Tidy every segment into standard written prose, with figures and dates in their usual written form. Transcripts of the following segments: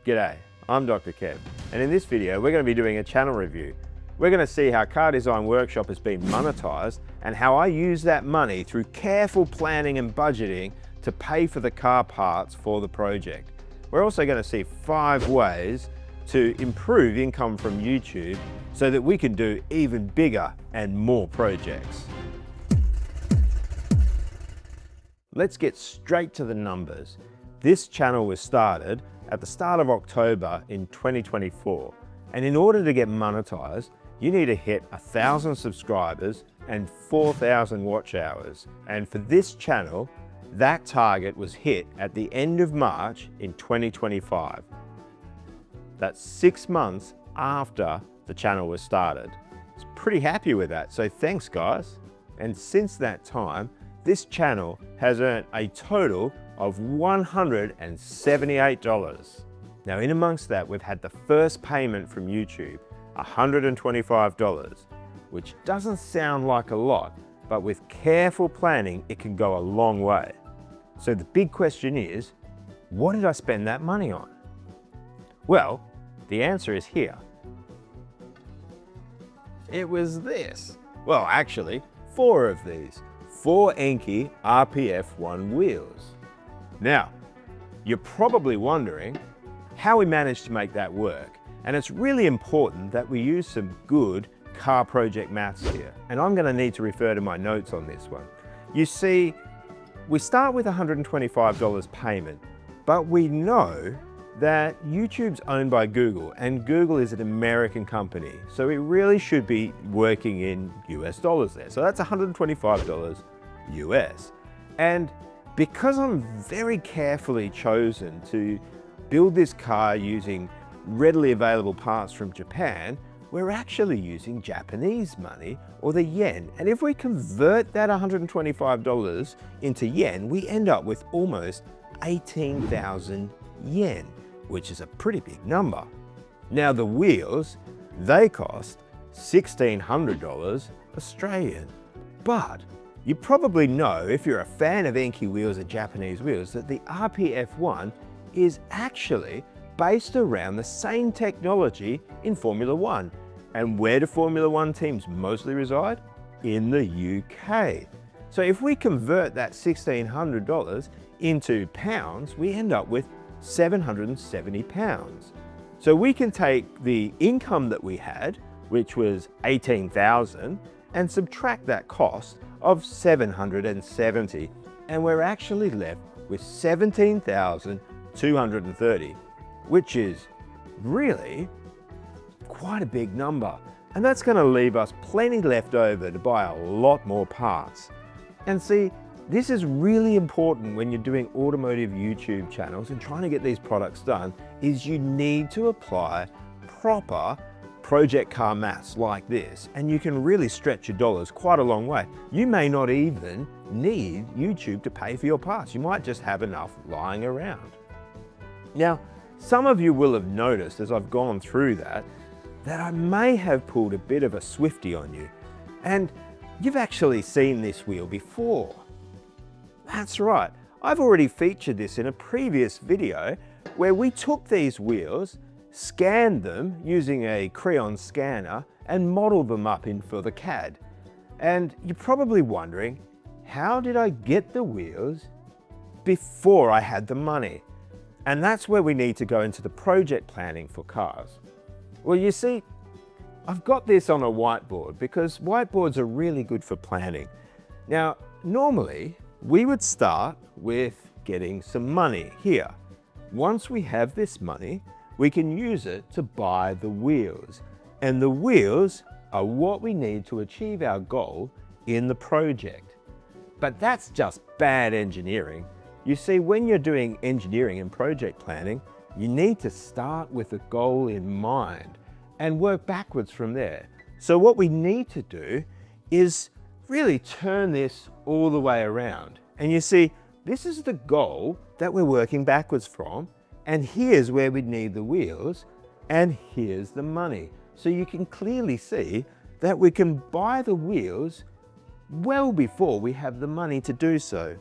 G'day, I'm Dr. Kev, and in this video we're going to be doing a channel review. We're going to see how Car Design Workshop has been monetized and how I use that money through careful planning and budgeting to pay for the car parts for the project. We're also going to see 5 ways to improve income from YouTube so that we can do even bigger and more projects. Let's get straight to the numbers. This channel was started at the start of October in 2024. And in order to get monetized, you need to hit 1,000 subscribers and 4,000 watch hours. And for this channel, that target was hit at the end of March in 2025. That's 6 months after the channel was started. I was pretty happy with that, so thanks guys. And since that time, this channel has earned a total of $178. Now in amongst that, we've had the first payment from YouTube, $125, which doesn't sound like a lot, but with careful planning, it can go a long way. So the big question is, what did I spend that money on? Well, the answer is here. It was this. Well, actually, 4 of these. 4 Enkei RPF1 wheels. Now, you're probably wondering how we managed to make that work. And it's really important that we use some good car project maths here. And I'm going to need to refer to my notes on this one. You see, we start with $125 payment, but we know that YouTube's owned by Google and Google is an American company. So it really should be working in US dollars there. So that's $125 US. And because I'm very carefully chosen to build this car using readily available parts from Japan, we're actually using Japanese money or the yen. And if we convert that $125 into yen, we end up with almost 18,000 yen, which is a pretty big number. Now the wheels, they cost $1,600 Australian. But you probably know, if you're a fan of Enkei wheels or Japanese wheels, that the RPF1 is actually based around the same technology in Formula One. And where do Formula One teams mostly reside? In the UK. So if we convert that $1,600 into pounds, we end up with 770 pounds. So we can take the income that we had, which was 18,000, and subtract that cost of 770, and we're actually left with 17,230, which is really quite a big number. And that's going to leave us plenty left over to buy a lot more parts. And see, this is really important when you're doing automotive YouTube channels and trying to get these products done, is you need to apply proper project car maths like this, and you can really stretch your dollars quite a long way. You may not even need YouTube to pay for your parts. You might just have enough lying around. Now, some of you will have noticed as I've gone through that I may have pulled a bit of a Swiftie on you. And you've actually seen this wheel before. That's right. I've already featured this in a previous video where we took these wheels, scanned them using a crayon scanner, and modeled them up in for the CAD. And you're probably wondering, how did I get the wheels before I had the money? And that's where we need to go into the project planning for cars. Well, you see, I've got this on a whiteboard because whiteboards are really good for planning. Now, normally we would start with getting some money here. Once we have this money, we can use it to buy the wheels. And the wheels are what we need to achieve our goal in the project. But that's just bad engineering. You see, when you're doing engineering and project planning, you need to start with a goal in mind and work backwards from there. So what we need to do is really turn this all the way around. And you see, this is the goal that we're working backwards from, and here's where we need the wheels, and here's the money. So you can clearly see that we can buy the wheels well before we have the money to do so.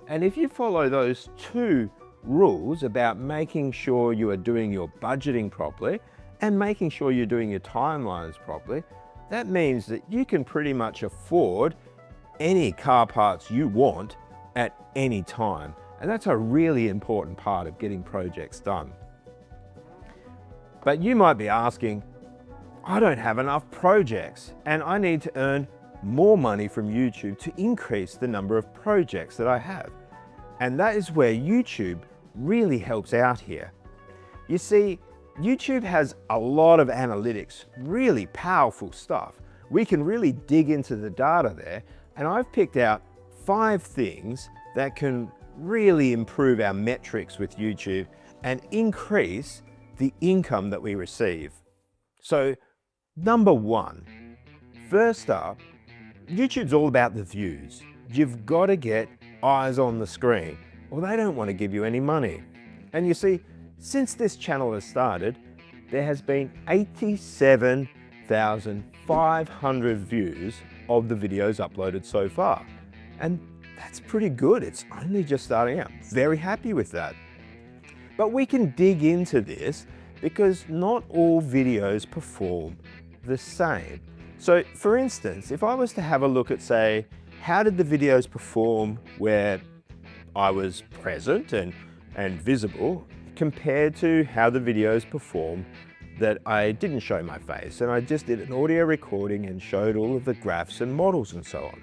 And if you follow those 2 rules about making sure you are doing your budgeting properly and making sure you're doing your timelines properly, that means that you can pretty much afford any car parts you want at any time. And that's a really important part of getting projects done. But you might be asking, I don't have enough projects and I need to earn more money from YouTube to increase the number of projects that I have. And that is where YouTube really helps out here. You see, YouTube has a lot of analytics, really powerful stuff. We can really dig into the data there, and I've picked out 5 things that can really improve our metrics with YouTube and increase the income that we receive. So, number 1, first up, YouTube's all about the views. You've got to get eyes on the screen, or they don't want to give you any money. And you see, since this channel has started, there has been 87,500 views of the videos uploaded so far. And that's pretty good. It's only just starting out. Very happy with that. But we can dig into this because not all videos perform the same. So for instance, if I was to have a look at, say, how did the videos perform where I was present and visible compared to how the videos performed that I didn't show my face and I just did an audio recording and showed all of the graphs and models and so on.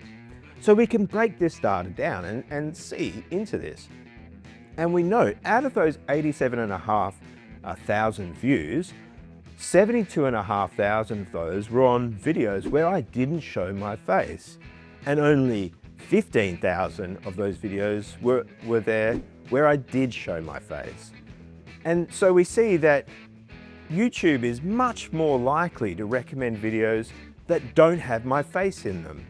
So we can break this data down and see into this. And we know out of those 87,500 views, 72,500 of those were on videos where I didn't show my face, and only 15,000 of those videos were there where I did show my face. And so we see that YouTube is much more likely to recommend videos that don't have my face in them.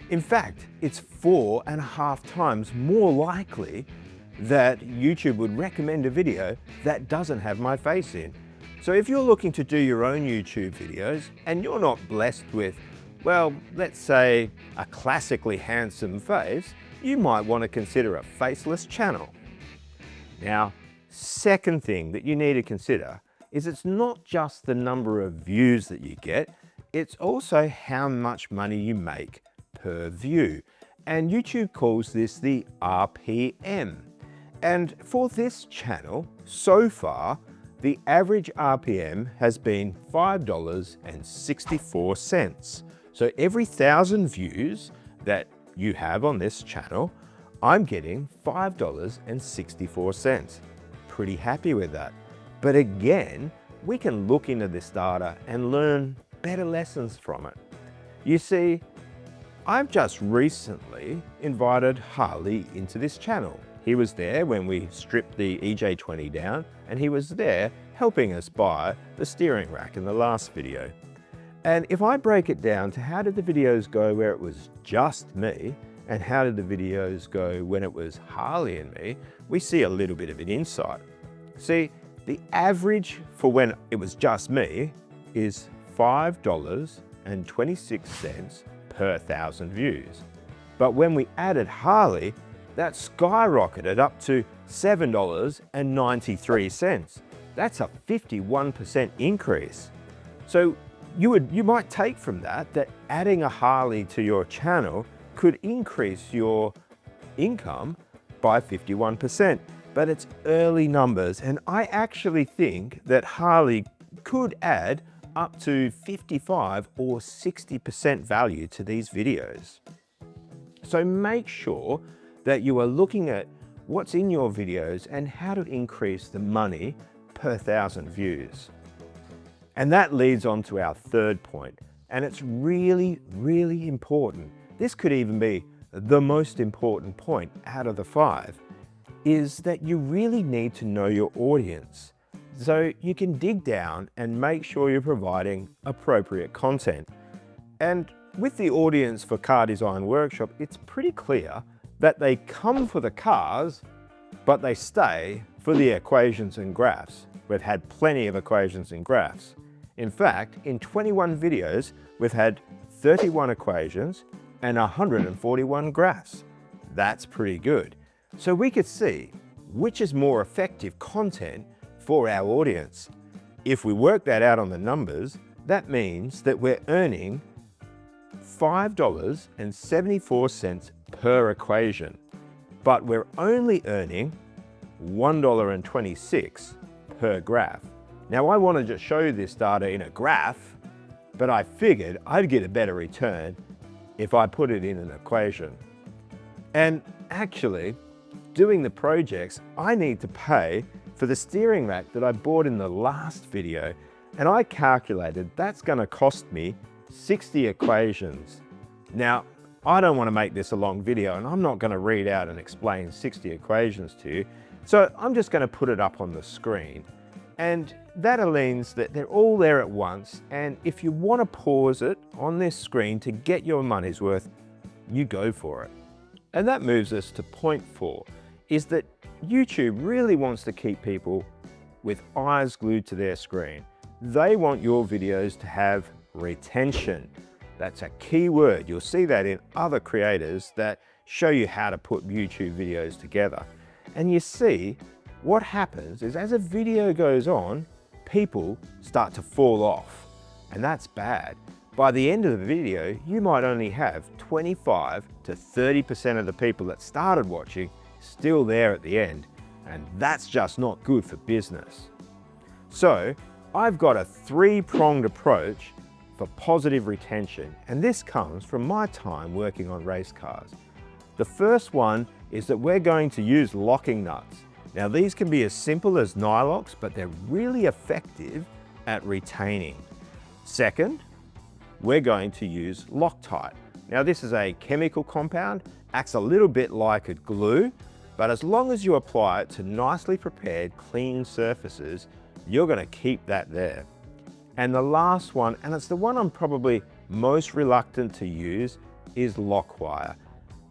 In fact, it's 4.5 times more likely that YouTube would recommend a video that doesn't have my face in. So if you're looking to do your own YouTube videos and you're not blessed with, well, let's say a classically handsome face, you might want to consider a faceless channel. Now, second thing that you need to consider is it's not just the number of views that you get, it's also how much money you make per view. And YouTube calls this the RPM. And for this channel, so far, the average RPM has been $5.64. So every 1,000 views that you have on this channel, I'm getting $5.64. Pretty happy with that. But again, we can look into this data and learn better lessons from it. You see, I've just recently invited Harley into this channel. He was there when we stripped the EJ20 down, and he was there helping us buy the steering rack in the last video. And if I break it down to how did the videos go where it was just me, and how did the videos go when it was Harley and me, we see a little bit of an insight. See, the average for when it was just me is $5.26 per 1,000 views. But when we added Harley, that skyrocketed up to $7.93. That's a 51% increase. So you might take from that adding a Harley to your channel could increase your income by 51%. But it's early numbers, and I actually think that Harley could add up to 55 or 60% value to these videos. So make sure that you are looking at what's in your videos and how to increase the money per 1,000 views. And that leads on to our third point, and it's really, really important. This could even be the most important point out of the 5, is that you really need to know your audience. So you can dig down and make sure you're providing appropriate content. And with the audience for Car Design Workshop, it's pretty clear that they come for the cars, but they stay for the equations and graphs. We've had plenty of equations and graphs. In fact, in 21 videos, we've had 31 equations and 141 graphs. That's pretty good. So we could see which is more effective content for our audience. If we work that out on the numbers, that means that we're earning $5.74 per equation, but we're only earning $1.26 per graph. Now I want to just show you this data in a graph, but I figured I'd get a better return if I put it in an equation. And actually, doing the projects, I need to pay for the steering rack that I bought in the last video, and I calculated that's going to cost me 60 equations. Now, I don't want to make this a long video, and I'm not going to read out and explain 60 equations to you, so I'm just going to put it up on the screen. And that means that they're all there at once, and if you want to pause it on this screen to get your money's worth, you go for it. And that moves us to point 4, is that YouTube really wants to keep people with eyes glued to their screen. They want your videos to have retention. That's a key word. You'll see that in other creators that show you how to put YouTube videos together. And you see, what happens is as a video goes on, people start to fall off, and that's bad. By the end of the video, you might only have 25 to 30% of the people that started watching still there at the end, and that's just not good for business. So I've got a 3-pronged approach for positive retention, and this comes from my time working on race cars. The first one is that we're going to use locking nuts. Now these can be as simple as nylocks, but they're really effective at retaining. Second, we're going to use Loctite. Now this is a chemical compound, acts a little bit like a glue, but as long as you apply it to nicely prepared, clean surfaces, you're going to keep that there. And the last one, and it's the one I'm probably most reluctant to use, is lock wire.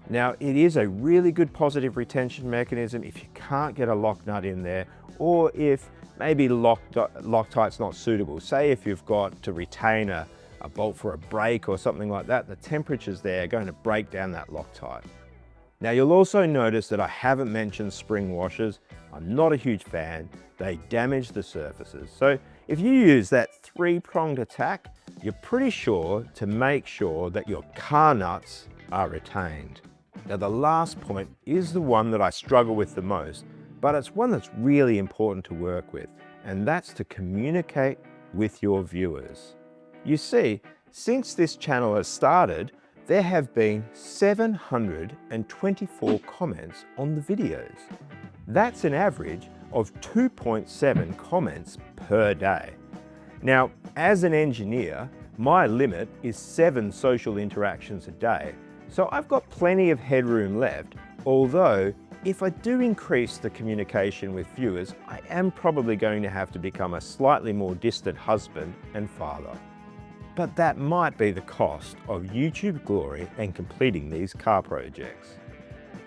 Now it is a really good positive retention mechanism if you can't get a lock nut in there, or if maybe Loctite's not suitable. Say if you've got to retain a bolt for a brake or something like that, the temperatures there are going to break down that Loctite. Now you'll also notice that I haven't mentioned spring washers. I'm not a huge fan. They damage the surfaces. So if you use that 3-pronged attack, you're pretty sure to make sure that your car nuts are retained. Now the last point is the one that I struggle with the most, but it's one that's really important to work with, and that's to communicate with your viewers. You see, since this channel has started, there have been 724 comments on the videos. That's an average of 2.7 comments per day. Now, as an engineer, my limit is 7 social interactions a day. So I've got plenty of headroom left, although if I do increase the communication with viewers, I am probably going to have to become a slightly more distant husband and father. But that might be the cost of YouTube glory and completing these car projects.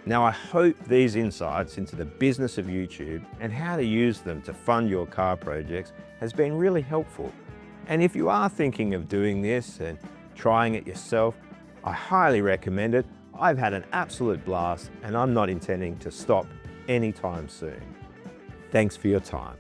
Now I hope these insights into the business of YouTube and how to use them to fund your car projects has been really helpful. And if you are thinking of doing this and trying it yourself, I highly recommend it. I've had an absolute blast and I'm not intending to stop anytime soon. Thanks for your time.